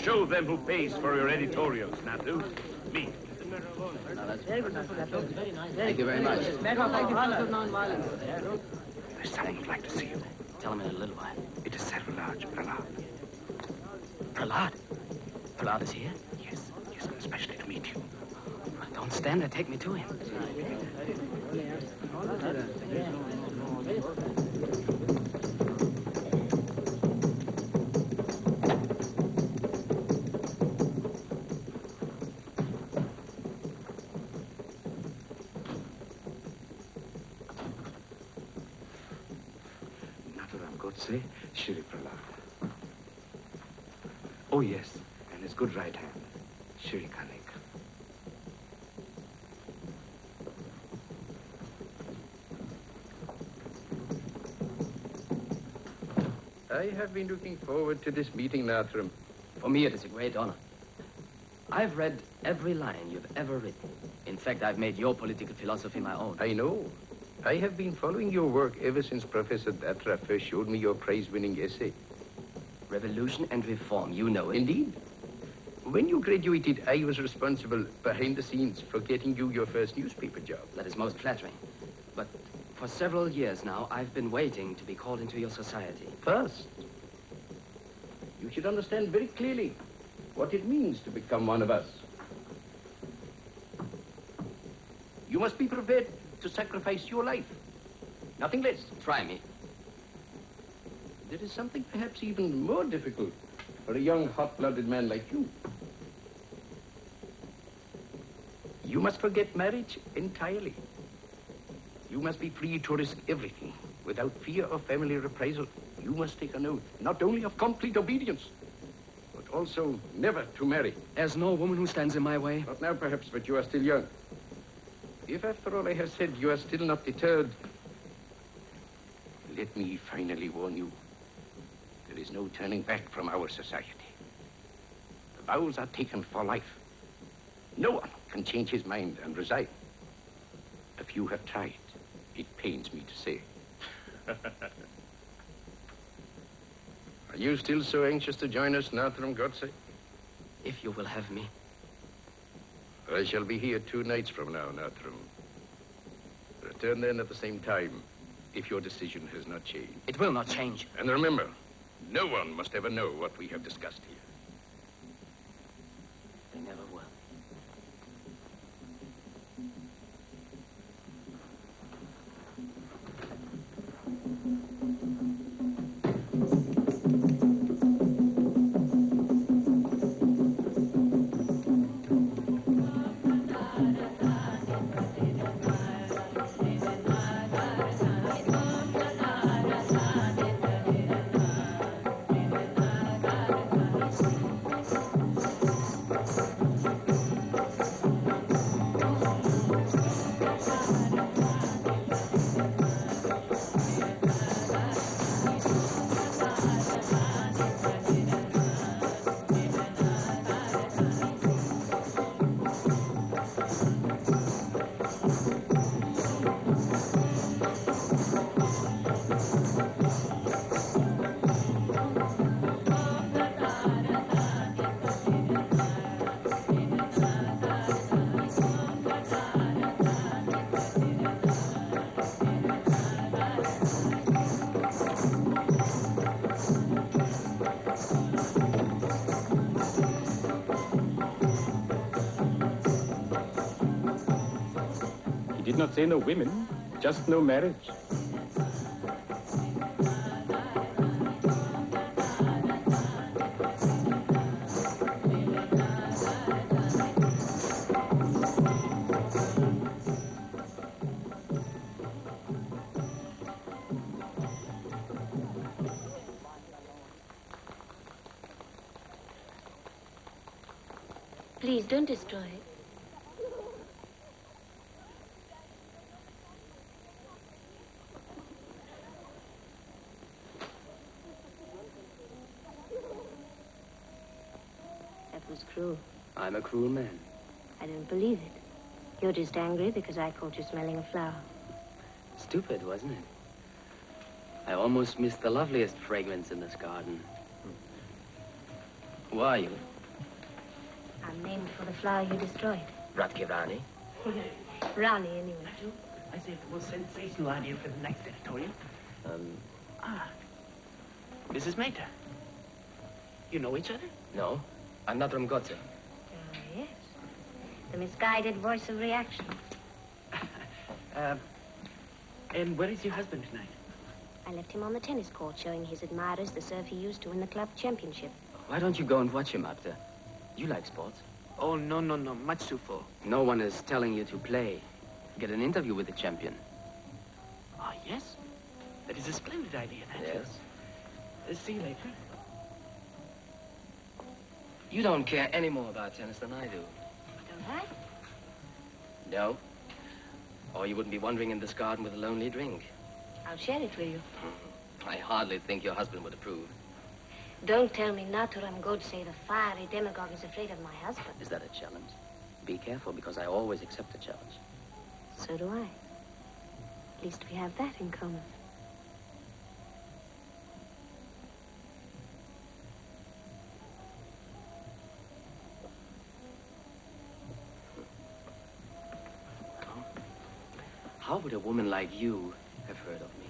Show them who pays for your editorials, Natu. Me. Thank you very much. There's someone who'd like to see you. Tell him in a little while. It is Servalaj Prahlad. Prahlad? Prahlad is here? Yes, especially to meet you. Don't stand there. Take me to him. Say, Shri Prahlad. Oh, yes, and his good right hand, Shri Kanik. I have been looking forward to this meeting, Natram. For me, it is a great honor. I've read every line you've ever written. In fact, I've made your political philosophy my own. I know. I have been following your work ever since Professor Datra first showed me your prize-winning essay. Revolution and Reform, you know it. Indeed. When you graduated, I was responsible behind the scenes for getting you your first newspaper job. That is most flattering. But for several years now, I've been waiting to be called into your society. First, you should understand very clearly what it means to become one of us. You must be prepared to sacrifice your life. Nothing less. Try me. There is something perhaps even more difficult for a young, hot-blooded man like you. You must forget marriage entirely. You must be free to risk everything without fear of family reprisal. You must take an oath, not only of complete obedience, but also never to marry. There's no woman who stands in my way. Not now, perhaps, but you are still young. If, after all I have said, you are still not deterred, let me finally warn you. There is no turning back from our society. The vows are taken for life. No one can change his mind and resign. If you have tried, it pains me to say. Are you still so anxious to join us, Natram Godse? If you will have me. I shall be here 2 nights from now, Natram. Return then at the same time, if your decision has not changed. It will not change. And remember, no one must ever know what we have discussed here. They never will. Did not say no women, just no marriage. Please don't destroy it. Was cruel. I'm a cruel man. I don't believe it. You're just angry because I caught you smelling a flower. Stupid, wasn't it? I almost missed the loveliest fragrance in this garden. Who are you? I'm named for the flower you destroyed. Ratkirani. Rani, anyway. I saved the most sensational idea for the next editorial. Mrs. Mater. You know each other? No. I'm not from Gotze. Yes. The misguided voice of reaction. And where is your husband tonight? I left him on the tennis court showing his admirers the serve he used to win the club championship. Why don't you go and watch him up there? You like sports. Oh, no. Much too full. No one is telling you to play. Get an interview with the champion. Oh, yes? That is a splendid idea, that. Yes. See you later. You don't care any more about tennis than I do. Don't I? No. Or you wouldn't be wandering in this garden with a lonely drink. I'll share it with you. I hardly think your husband would approve. Don't tell me Naturam Godse, the fiery demagogue, is afraid of my husband. Is that a challenge? Be careful, because I always accept a challenge. So do I. At least we have that in common. How would a woman like you have heard of me?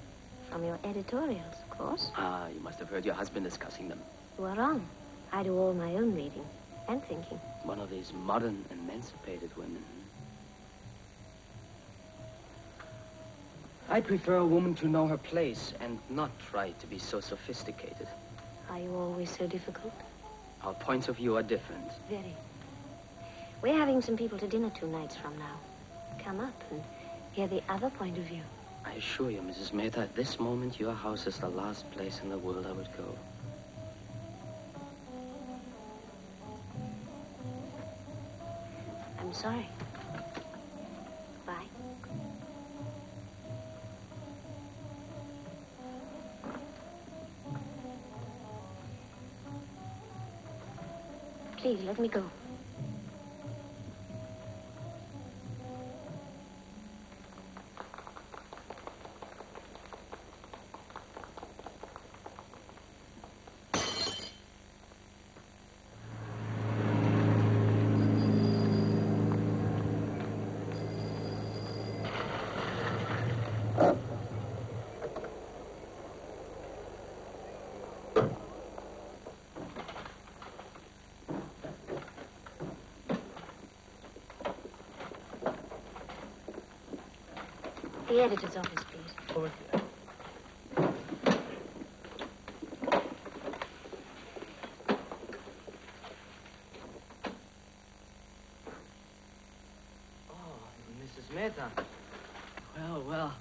From your editorials, of course. Ah, you must have heard your husband discussing them. You are wrong. I do all my own reading and thinking. One of these modern, emancipated women. I prefer a woman to know her place and not try to be so sophisticated. Are you always so difficult? Our points of view are different. Very. We're having some people to dinner 2 nights from now. Come up and hear the other point of view. I assure you, Mrs. Mehta, at this moment, your house is the last place in the world I would go. I'm sorry. Bye. Please, let me go. The editor's office, please. Over here. Oh, Mrs. Mehta. Well.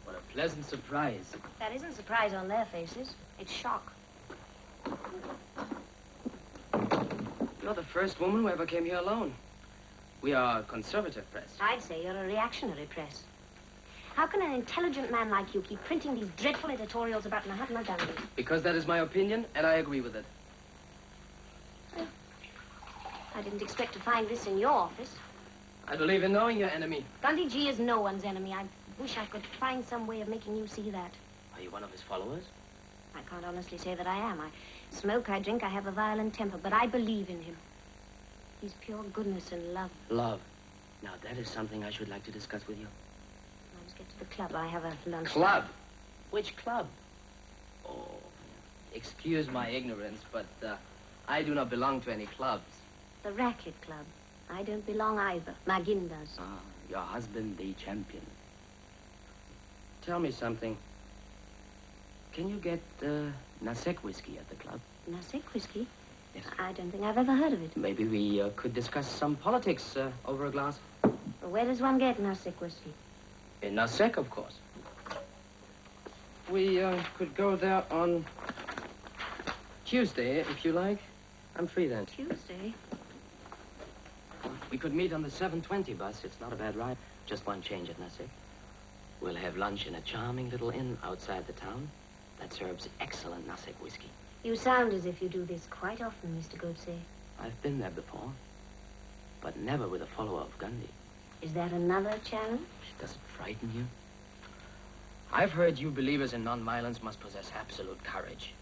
What a pleasant surprise. That isn't surprise on their faces. It's shock. You're the first woman who ever came here alone. We are a conservative press. I'd say you're a reactionary press. How can an intelligent man like you keep printing these dreadful editorials about Mahatma Gandhi? Because that is my opinion, and I agree with it. I didn't expect to find this in your office. I believe in knowing your enemy. Gandhi Ji is no one's enemy. I wish I could find some way of making you see that. Are you one of his followers? I can't honestly say that I am. I smoke, I drink, I have a violent temper, but I believe in him. He's pure goodness and love. Love. Now, that is something I should like to discuss with you. Let's get to the club. I have a lunch. Club? Which club? Oh, excuse my ignorance, but I do not belong to any clubs. The racket club. I don't belong either. Magin does. Ah, your husband, the champion. Tell me something. Can you get Nasek whiskey at the club? Nasek whiskey? Yes. I don't think I've ever heard of it. Maybe we could discuss some politics over a glass. Where does one get Nasek whiskey? In Nasek, of course. We could go there on Tuesday, if you like. I'm free then. Tuesday? We could meet on the 7:20 bus. It's not a bad ride. Just one change at Nasek. We'll have lunch in a charming little inn outside the town that serves excellent Nasek whiskey. You sound as if you do this quite often, Mr. Godse. I've been there before, but never with a follower of Gandhi. Is that another challenge? Does it frighten you? I've heard you believers in nonviolence must possess absolute courage.